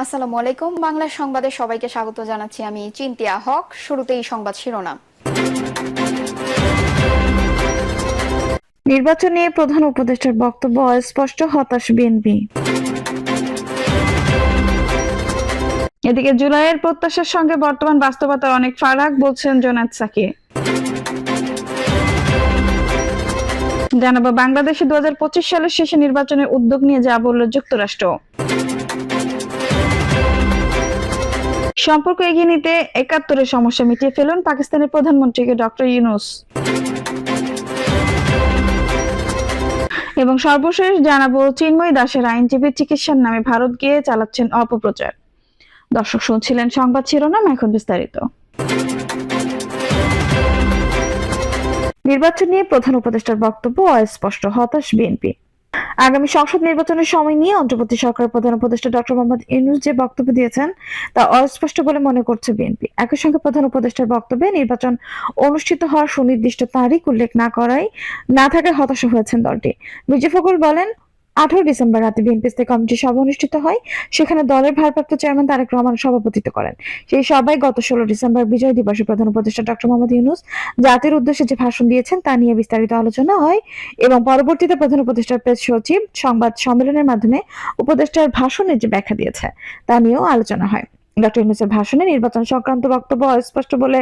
আসসালামু আলাইকুম। বাংলা সংবাদে সবাইকে স্বাগত জানাচ্ছি। আমি চিন্তিয়া হক। শুরুতেই সংবাদ শিরোনাম। নির্বাচন নিয়ে প্রধান উপদেষ্টার বক্তব্য অস্পষ্ট, হতাশ বিএনপি। এদিকে জুলাইয়ের প্রত্যাশার সঙ্গে বর্তমান বাস্তবতার অনেক ফারাক, বলছেন জোনায়েদ সাকি। জানাবো বাংলাদেশে 2025 সালের শেষে নির্বাচনের উদ্যোগ নিয়ে যা বলল যুক্তরাষ্ট্র। সম্পর্ক এগিয়ে নিতে 71-এর সমস্যা মিটিয়ে ফেলুন পাকিস্তানের প্রধানমন্ত্রীকে ডক্টর ইউনূস। এবং সর্বশেষ জানাবো চিন্ময় দাসের আইনজীবী চিকিৎসার নামে ভারত গিয়ে চালাচ্ছেন অপপ্রচার। দর্শক শুনছিলেন সংবাদ শিরোনাম, এখন বিস্তারিত। নির্বাচন নিয়ে প্রধান উপদেষ্টার বক্তব্য অস্পষ্ট, হতাশ বিএনপি। আগামী সংসদ নির্বাচনের সময় নিয়ে অন্তর্বর্তী সরকারের প্রধান উপদেষ্টা ডক্টর মোহাম্মদ ইউনূস যে বক্তব্য দিয়েছেন তা অস্পষ্ট বলে মনে করছে বিএনপি। একই সঙ্গে প্রধান উপদেষ্টার বক্তব্যে নির্বাচন অনুষ্ঠিত হওয়ার সুনির্দিষ্ট তারিখ উল্লেখ না থাকায় হতাশ হয়েছেন দলটি। মির্জা ফখরুল বলেন, 18 ডিসেম্বর রাতে বিএনপি স্থায়ী কমিটির সভা অনুষ্ঠিত হয়। সেখানে দলের ভারপ্রাপ্ত চেয়ারম্যান তারেক রহমান সভাপতিত্ব করেন। সেই সভায় গত 16 ডিসেম্বর বিজয় দিবসে প্রধান উপদেষ্টা ডক্টর মোহাম্মদ ইউনূস জাতির উদ্দেশ্যে যে ভাষণ দিয়েছেন তা নিয়ে বিস্তারিত আলোচনা হয় এবং পরবর্তীতে প্রধান উপদেষ্টার প্রেস সচিব সংবাদ সম্মেলনের মাধ্যমে উপদেষ্টার ভাষণের যে ব্যাখ্যা দিয়েছে তা নিয়েও আলোচনা হয়। ডক্টর ইউনূসের ভাষণে নির্বাচন সংক্রান্ত বক্তব্য অস্পষ্ট বলে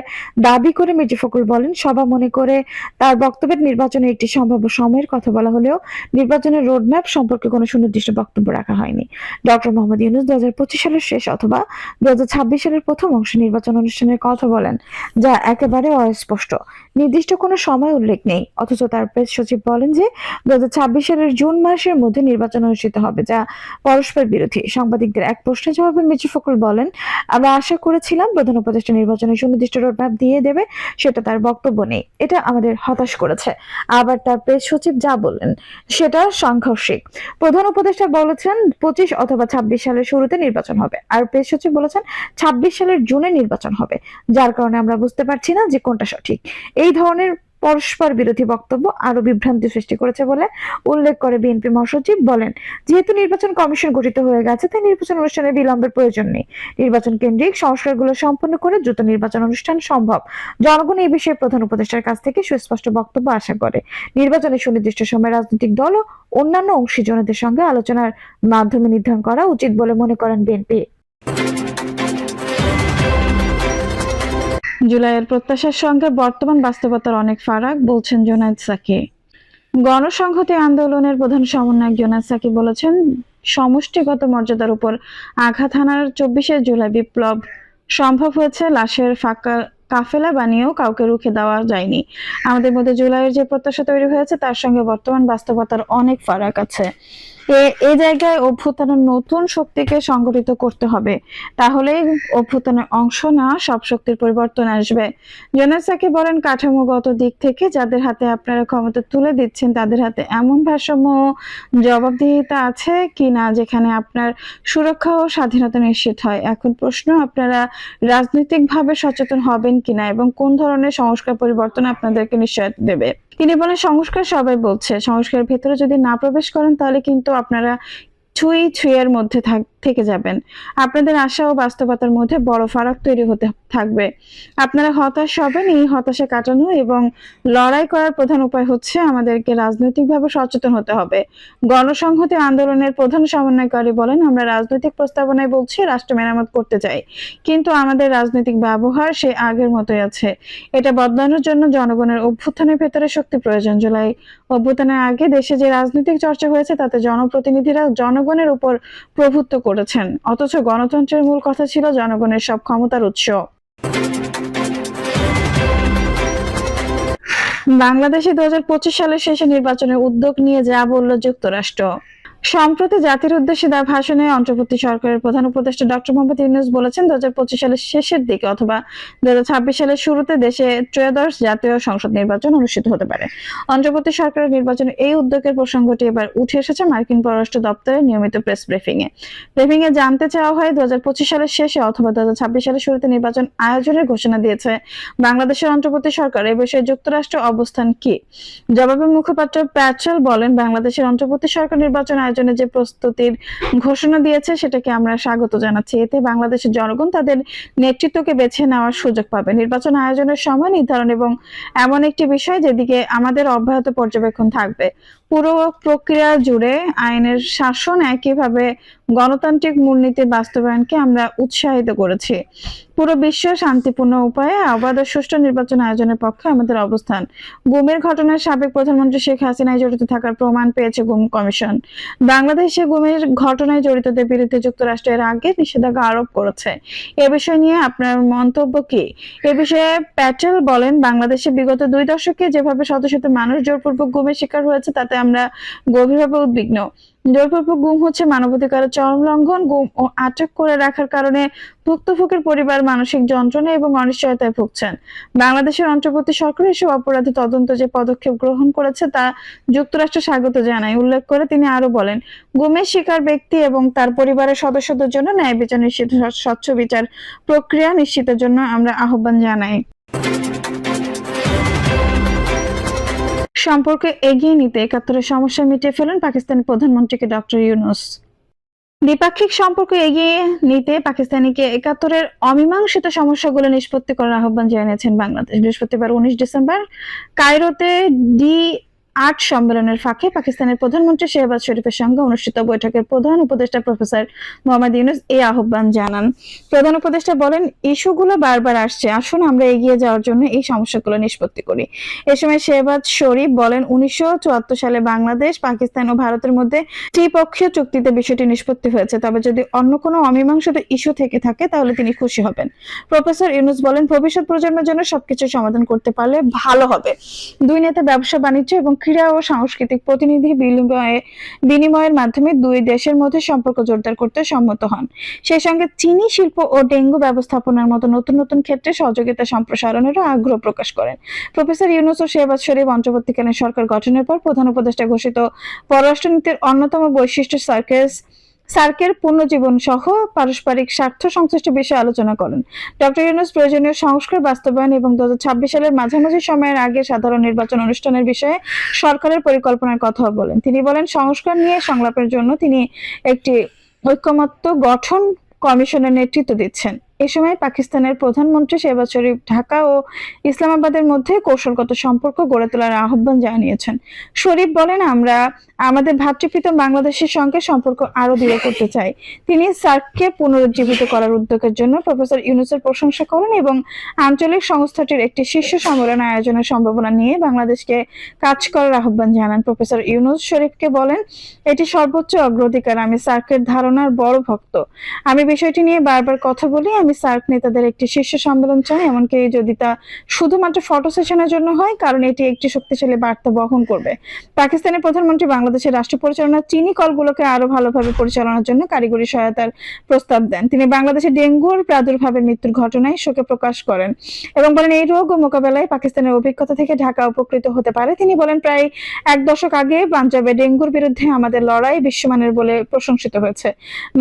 দাবি করে মির্জা ফখরুল বলেন, সভা মনে করে তার বক্তব্যের নির্বাচনের একটি সম্ভাব্য সময়ের কথা বলা হলেও নির্বাচনের রোডম্যাপ সম্পর্কে কোনো সুনির্দিষ্ট বক্তব্য রাখা হয়নি। ডক্টর মোহাম্মদ ইউনূস 2025 সালের শেষ অথবা 2026 সালের প্রথম অংশে নির্বাচন অনুষ্ঠানের কথা বলেন, যা একেবারে অস্পষ্ট। নির্দিষ্ট কোনো সময় উল্লেখ নেই। অথচ তার প্রেস সচিব বলেন যে 2026 সালের জুন মাসের মধ্যে নির্বাচন অনুষ্ঠিত হবে, যা পরস্পর বিরোধী। সাংবাদিকদের এক প্রশ্নের জবাবে মির্জা ফখরুল বলেন, আমরা আশা করেছিলাম প্রধান উপদেষ্টা নির্বাচনের সুনির্দিষ্ট রোডম্যাপ দিয়ে দেবে, সেটা তার বক্তব্য নেই। এটা আমাদের হতাশ করেছে। আবার তার প্রেস সচিব যা বললেন সেটা সাংঘর্ষিক। প্রধান উপদেষ্টা বলেছেন 25 অথবা 26 সালের শুরুতে নির্বাচন হবে, আর প্রেস সচিব বলেছেন 26 সালের জুনে নির্বাচন হবে, যার কারণে আমরা বুঝতে পারছি না যে কোনটা সঠিক। এই ধরনের পরস্পর বিরোধী বক্তব্য আরো বিভ্রান্তি সৃষ্টি করেছে বলে উল্লেখ করে বিএনপি মহাসচিব বলেন, যেহেতু নির্বাচন কমিশন গঠিত হয়ে গেছে তাই নির্বাচন অনুষ্ঠানের বিলম্বের প্রয়োজন নেই। নির্বাচন কেন্দ্রিক সংস্কারগুলো সম্পন্ন করে দ্রুত নির্বাচন অনুষ্ঠান সম্ভব। জনগণ এই বিষয়ে প্রধান উপদেষ্টার কাছ থেকে সুস্পষ্ট বক্তব্য আশা করে। নির্বাচনের সুনির্দিষ্ট সময় রাজনৈতিক দল ও অন্যান্য অংশীজনদের সঙ্গে আলোচনার মাধ্যমে নির্ধারণ করা উচিত বলে মনে করেন বিএনপি। জুলাইয়ের প্রত্যাশার সঙ্গে বর্তমান বাস্তবতার অনেক ফারাক, বলছেন জোনায়েদ সাকি। গণসংহতি আন্দোলনের প্রধান সমন্বয়ক জোনায়েদ সাকি বলেছেন, সমষ্টিগত মর্যাদার উপর আঘাত হানার 24শে জুলাই বিপ্লব সম্ভব হয়েছে, লাশের ফাঁকা কাফেলা বানিয়েও কাউকে রুখে দেওয়া যায়নি। আমাদের মধ্যে জুলাইয়ের যে প্রত্যাশা তৈরি হয়েছে তার সঙ্গে বর্তমান বাস্তবতার অনেক ফারাক আছে। এই জায়গায় অভ্যুত্থানের নতুন শক্তিকে সংগঠিত করতে হবে, তাহলেই অভ্যুত্থানের অংশ না সব শক্তির পরিবর্তন আসবে। জোনায়েদ সাকি বলেন, কাঠামোগত দিক থেকে যাদের হাতে আপনারা ক্ষমতা তুলে দিচ্ছেন তাদের হাতে এমন ভারসাম্য ও জবাবদিহিতা আছে কিনা যেখানে আপনার সুরক্ষা ও স্বাধীনতা নিশ্চিত হয়। এখন প্রশ্ন, আপনারা রাজনৈতিকভাবে সচেতন হবেন কিনা এবং কোন ধরনের সংস্কার পরিবর্তন আপনাদেরকে নিশ্চয়তা দেবে। তিনি বলেন, সংস্কার সবাই বলছে, সংস্কারের ভেতরে যদি না প্রবেশ করেন তাহলে কিন্তু আপনারা ছুঁয়ের মধ্যে থেকে যাবেন। আপনাদের আশা ও বাস্তবতার মধ্যে বড় ফারাক তৈরি হতে থাকবে। আপনারা হতাশ হবেন। এই হতাশা কাটানো এবং লড়াই করার প্রধান উপায় হচ্ছে আমাদেরকে রাজনৈতিকভাবে সচেতন হতে হবে। গণসংহতি আন্দোলনের প্রধান সমন্বয়কারী বলেন, আমরা রাজনৈতিক প্রস্তাবনায় বলছি রাষ্ট্র মেরামত করতে চাই, কিন্তু আমাদের রাজনৈতিক ব্যবহার সে আগের মতোই আছে। এটা বদলানোর জন্য জনগণের অভ্যুত্থানের ভেতরে শক্তি প্রয়োজন। জুলাই অভ্যুত্থানের আগে দেশে যে রাজনৈতিক চর্চা হয়েছে তাতে জনপ্রতিনিধিরা জনগণের উপর প্রভুত্ব করেছেন, অথচ গণতন্ত্রের মূল কথা ছিল জনগণের সব ক্ষমতার উৎস। বাংলাদেশে 2025 সালের শেষে নির্বাচনের উদ্যোগ নিয়ে যা বলল যুক্তরাষ্ট্র। সম্প্রতি জাতির উদ্দেশ্যে দেওয়া ভাষণে অন্তর্বর্তী সরকারের প্রধান উপদেষ্টা ডক্টর মোহাম্মদ ইউনূস বলেছেন, 2025 সালের শেষের দিকে অথবা 2026 সালের শুরুতে দেশে ত্রয়োদশ জাতীয় সংসদ নির্বাচন অনুষ্ঠিত হতে পারে। অন্তর্বর্তী সরকারের নির্বাচনের এই উদ্যোগের প্রসঙ্গটি এবার উঠে এসেছে মার্কিন পররাষ্ট্র দপ্তরের নিয়মিত প্রেস ব্রিফিংয়ে জানতে চাওয়া হয়, 2025 সালের শেষে অথবা 2026 সালের শুরুতে নির্বাচন আয়োজনের ঘোষণা দিয়েছে বাংলাদেশের অন্তর্বর্তী সরকার। এ বিষয়ে যুক্তরাষ্ট্র অবস্থান কি? জবাবে মুখপাত্র প্যাটেল বলেন, বাংলাদেশের অন্তর্বর্তী সরকার নির্বাচন আয়োজন আয়োজনের যে প্রস্তুতির ঘোষণা দিয়েছে সেটাকে আমরা স্বাগত জানাচ্ছি। এতে বাংলাদেশের জনগণ তাদের নেতৃত্বকে বেছে নেওয়ার সুযোগ পাবে। নির্বাচন আয়োজনের সময় নির্ধারণ এবং এমন একটি বিষয় যেদিকে আমাদের অব্যাহত পর্যবেক্ষণ থাকবে। পুরো প্রক্রিয়া জুড়ে আইনের শাসন একইভাবে গণতান্ত্রিক মূলনীতি বাস্তবায়নকে আমরা উৎসাহিত করেছি। পুরো বিশ্ব শান্তিপূর্ণ উপায়ে অবাধ ও সুষ্ঠু নির্বাচন আয়োজনের পক্ষে আমাদের অবস্থান। গুমের ঘটনায় সাবেক প্রধানমন্ত্রী শেখ হাসিনায় জড়িত থাকার প্রমাণ পেয়েছে গুম কমিশন। বাংলাদেশে গুমের ঘটনায় জড়িতদের বিরুদ্ধে যুক্তরাষ্ট্র এর আগে নিষেধাজ্ঞা আরোপ করেছে। এ বিষয় নিয়ে আপনার মন্তব্য কি? এ বিষয়ে প্যাটেল বলেন, বাংলাদেশে বিগত 2 দশকে যেভাবে শত শত মানুষ জোরপূর্বক গুমের শিকার হয়েছে তাতে আমরা গভীরভাবে উদ্বিগ্ন। জোরপূর্বক গুম হচ্ছে মানবাধিকারের চরম লঙ্ঘন। গুম ও আটক করে রাখার কারণে ভুক্তভোগীর পরিবার মানসিক যন্ত্রণা এবং অনিশ্চয়তায় ভুগছেন। বাংলাদেশের অন্তর্বর্তী সরকার এসব অপরাধী তদন্ত যে পদক্ষেপ গ্রহণ করেছে তা যুক্তরাষ্ট্র স্বাগত জানায়। উল্লেখ করে তিনি আরো বলেন, গুমের শিকার ব্যক্তি এবং তার পরিবারের সদস্যদের জন্য ন্যায় বিচার নিশ্চিত, স্বচ্ছ বিচার প্রক্রিয়া নিশ্চিতের জন্য আমরা আহ্বান জানাই। সম্পর্ক এগিয়ে নিতে 71-এর সমস্যা মিটিয়ে ফেলেন পাকিস্তানের প্রধানমন্ত্রীকে ডক্টর ইউনূস। দ্বিপাক্ষিক সম্পর্ক এগিয়ে নিতে পাকিস্তানিকে 71-এর অমীমাংসিত সমস্যাগুলো নিষ্পত্তি করার আহ্বান জানিয়েছেন বাংলাদেশ। বৃহস্পতিবার 19 ডিসেম্বর কায়রোতে D8 সম্মেলনের ফাঁকে পাকিস্তানের প্রধানমন্ত্রী শেহবাজ শরীফের সঙ্গে অনুষ্ঠিত বৈঠকের প্রধান উপদেষ্টা প্রফেসর মোহাম্মদ ইউনূস এই আহ্বান জানান। প্রধান উপদেষ্টা বলেন, ইস্যুগুলো বারবার আসছে, আসুন আমরা এগিয়ে যাওয়ার জন্য এই সমস্যাগুলো নিষ্পত্তি করি। এ সময় শেহবাজ শরীফ বলেন, 1974 সালে বাংলাদেশ, পাকিস্তান ও ভারতের মধ্যে ত্রিপক্ষীয় চুক্তিতে বিষয়টি নিষ্পত্তি হয়েছে। তবে যদি অন্য কোনো অমীমাংসিত ইস্যু থেকে থাকে তাহলে তিনি খুশি হবেন। প্রফেসর ইউনূস বলেন, ভবিষ্যৎ প্রজন্মের জন্য সবকিছু সমাধান করতে পারলে ভালো হবে। দুই নেতা ব্যবসা বাণিজ্য এবং ক্রীড়া ও সাংস্কৃতিক প্রতিনিধি বিনিময়ের মাধ্যমে দুই দেশের মধ্যে সম্পর্ক জোরদার করতে সম্মত হন। সেই সঙ্গে চিনি শিল্প ও ডেঙ্গু ব্যবস্থাপনার মতো নতুন নতুন ক্ষেত্রে সহযোগিতা সম্প্রসারণেরও আগ্রহ প্রকাশ করেন। প্রফেসর ইউনূস ও শেহবাজ শরীফ অন্তর্বর্তীকালীন সরকার গঠনের পর প্রধান উপদেষ্টা ঘোষিত পররাষ্ট্রনীতির অন্যতম বৈশিষ্ট্য সার্কের পুনর্জীবন সহ পারস্পরিক স্বার্থ সংশ্লিষ্ট বিষয়ে আলোচনা করেন। ডক্টর ইউনূস প্রয়োজনীয় সংস্কার বাস্তবায়ন এবং 2026 সালের মাঝামাঝি সময়ের আগে সাধারণ নির্বাচন অনুষ্ঠানের বিষয়ে সরকারের পরিকল্পনার কথাও বলেন। তিনি বলেন, সংস্কার নিয়ে সংলাপের জন্য তিনি একটি ঐকমত্য গঠন কমিশনের নেতৃত্ব দিচ্ছেন। এ সময় পাকিস্তানের প্রধানমন্ত্রী শেহবাজ শরীফ ঢাকা ও ইসলামাবাদের মধ্যে কৌশলগত সম্পর্ক গড়ে তোলার আহ্বান জানিয়েছেন। শরীফ বলেন, আমরা আমাদের ভ্রাতৃপ্রীতম বাংলাদেশের সঙ্গে সম্পর্ক আরো দৃঢ় করতে চাই। তিনি সার্ককে পুনরুজ্জীবিত করার উদ্যোগের জন্য প্রফেসর ইউনূসের প্রশংসা করেন এবং আঞ্চলিক সংস্থাটির একটি শীর্ষ সম্মেলন আয়োজনের সম্ভাবনা নিয়ে বাংলাদেশকে কাজ করার আহ্বান জানান। প্রফেসর ইউনূস শরীফকে বলেন, এটি সর্বোচ্চ অগ্রাধিকার। আমি সার্কের ধারণার বড় ভক্ত। আমি বিষয়টি নিয়ে বারবার কথা বলি। আমি সার্ক নেতাদের একটি শীর্ষ সম্মেলন চাই, এমনকি যদি তা শুধুমাত্র ফটো সেশনের জন্য হয়, কারণ এটি একটি শক্তিশালী বার্তা বহন করবে। পাকিস্তানের প্রধানমন্ত্রী বাংলাদেশের রাষ্ট্র পরিচালনার চিনি কলগুলোকে আরো ভালোভাবে পরিচালনার জন্য কারিগরি সহায়তার প্রস্তাব দেন। তিনি বাংলাদেশে ডেঙ্গুর প্রাদুর্ভাবের মৃত্যুর ঘটনায় শোকে প্রকাশ করেন এবং বলেন, এই রোগ মোকাবেলায় পাকিস্তানের অভিজ্ঞতা থেকে ঢাকা উপকৃত হতে পারে। তিনি বলেন, প্রায় 1 দশক আগে পাঞ্জাবে ডেঙ্গুর বিরুদ্ধে আমাদের লড়াই বিশ্বমানের বলে প্রশংসিত হয়েছে।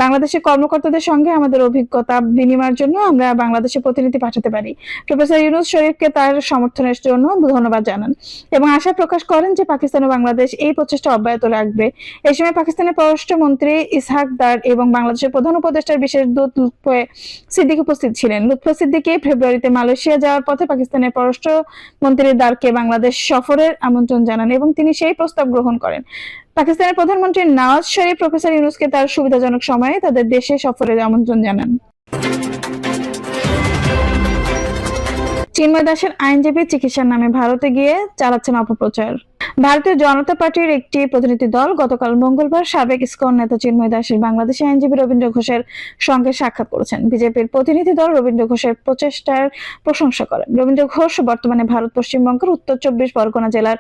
বাংলাদেশের কর্মকর্তাদের সঙ্গে আমাদের অভিজ্ঞতা বিনিময়ের জন্য আমরা বাংলাদেশে প্রতিনিধি পাঠাতে পারি। প্রফেসর ইউনূস শরীফকে তার সমর্থনের জন্য ধন্যবাদ জানান এবং আশা প্রকাশ করেন যে পাকিস্তান ও বাংলাদেশ এই প্রচেষ্টা অব্যাহত রাখবে। এই সময় পাকিস্তানের পররাষ্ট্রমন্ত্রী ইসহাক দার এবং বাংলাদেশের প্রধান উপদেষ্টার বিশেষ দূত লুৎফে সিদ্দিকী উপস্থিত ছিলেন। লুৎফে সিদ্দিকী ফেব্রুয়ারিতে মালয়েশিয়া যাওয়ার পথে পাকিস্তানের পররাষ্ট্রমন্ত্রী দারকে বাংলাদেশ সফরের আমন্ত্রণ জানান এবং তিনি সেই প্রস্তাব গ্রহণ করেন। পাকিস্তানের প্রধানমন্ত্রী নওয়াজ শরীফ প্রফেসর ইউনূসকে তার সুবিধাজনক সময়ে তাদের দেশে সফরের আমন্ত্রণ জানান। চিন্ময় দাসের আইনজীবী চিকিৎসার নামে ভারতে গিয়ে চালাচ্ছেন অপপ্রচার। ভারতীয় জনতা পার্টির একটি প্রতিনিধি দল গতকাল মঙ্গলবার সাবেক ইসকন নেতা চিন্ময় দাসের বাংলাদেশি আইনজীবী রবীন্দ্র ঘোষের সঙ্গে সাক্ষাৎ করেছেন। বিজেপির প্রতিনিধি দল রবীন্দ্র ঘোষের প্রচেষ্টার প্রশংসা করেন। রবীন্দ্র ঘোষ বর্তমানে ভারত পশ্চিমবঙ্গের উত্তর 24 পরগনা জেলার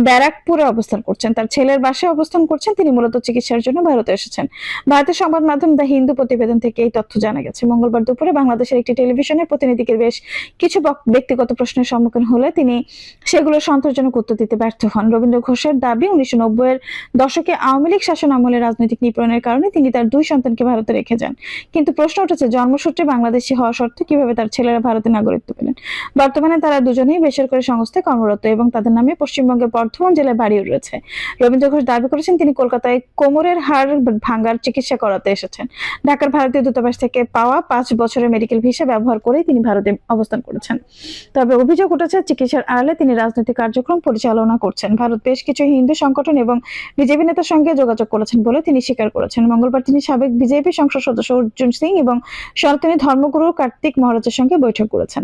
ব্যারাকপুরে অবস্থান করছেন। তার ছেলের বাসায় অবস্থান করছেন। তিনি মূলত চিকিৎসার জন্য ভারতে এসেছেন। ভারতের সংবাদ মাধ্যম দ্য হিন্দু প্রতিবেদন থেকে এই তথ্য জানা গেছে। মঙ্গলবার দুপুরে বাংলাদেশের একটি টেলিভিশনের প্রতিনিধিকে বেশ কিছু ব্যক্তিগত প্রশ্নের সম্মুখীন হলে তিনি সেগুলো সন্তোষজনক উত্তর দিতে ব্যর্থ হন। রবীন্দ্র ঘোষের দাবি 1990-এর দশকে আওয়ামী লীগ শাসন আমলে রাজনৈতিক নিপীড়নের কারণে তিনি তার 2 সন্তানকে ভারতে রেখে যান। কিন্তু প্রশ্ন উঠেছে, জন্মসূত্রে বাংলাদেশী হওয়া সত্ত্বেও কিভাবে তার ছেলেরা ভারতে নাগরিকত্ব পেলেন। বর্তমানে তারা দুজনেই বেসরকারি সংস্থায় কর্মরত এবং তাদের নামে পশ্চিমবঙ্গের বর্ধমান জেলায় বাড়িও রয়েছে। রবীন্দ্র ঘোষ দাবি করেছেন তিনি কলকাতায় কোমরের হাড় ভাঙার চিকিৎসা করাতে এসেছেন। ঢাকার ভারতীয় দূতাবাস থেকে পাওয়া 5 বছরের মেডিকেল ভিসা ব্যবহার করেই তিনি ভারতে অবস্থান করেছেন। তবে অভিযোগ উঠেছে, চিকিৎসার আড়ালে তিনি রাজনৈতিক কার্যক্রম পরিচালনা করছেন। ভারত বেশ কিছু হিন্দু সংগঠন এবং বিজেপি নেতার সঙ্গে যোগাযোগ করেছেন বলে তিনি স্বীকার করেছেন। মঙ্গলবার তিনি সাবেক বিজেপি সংসদ সদস্য অর্জুন সিং এবং সনাতনী ধর্মগুরু কার্তিক মহারাজের সঙ্গে বৈঠক করেছেন।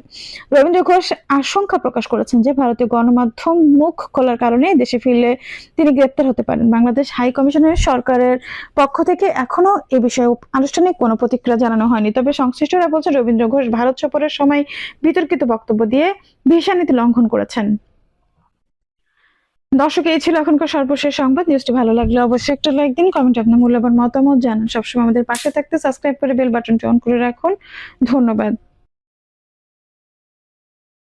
রবীন্দ্র ঘোষ আশঙ্কা প্রকাশ করেছেন যে ভারতীয় গণমাধ্যম মুখ খোলার কারণে দেশে ফিরলে তিনি গ্রেপ্তার হতে পারেন। বাংলাদেশ হাই কমিশনের সরকারের পক্ষ থেকে এখনো এ বিষয়ে আনুষ্ঠানিক কোনো প্রতিক্রিয়া জানানো হয়নি। তবে সংশ্লিষ্টরা বলছেন রবীন্দ্র ঘোষ ভারত সফরের সময় বিতর্কিত বক্তব্য দিয়ে ভিসা নীতি লঙ্ঘন করেছেন। দর্শক, এই ছিল এখনকার সর্বশেষ সংবাদ। নিউজটি ভালো লাগলে অবশ্যই একটা লাইক দিন, কমেন্টে আপনার মূল্যবান মতামত জানান। সবসময় আমাদের পাশে থাকতে সাবস্ক্রাইব করে বেল বাটনটি অন করে রাখুন। ধন্যবাদ।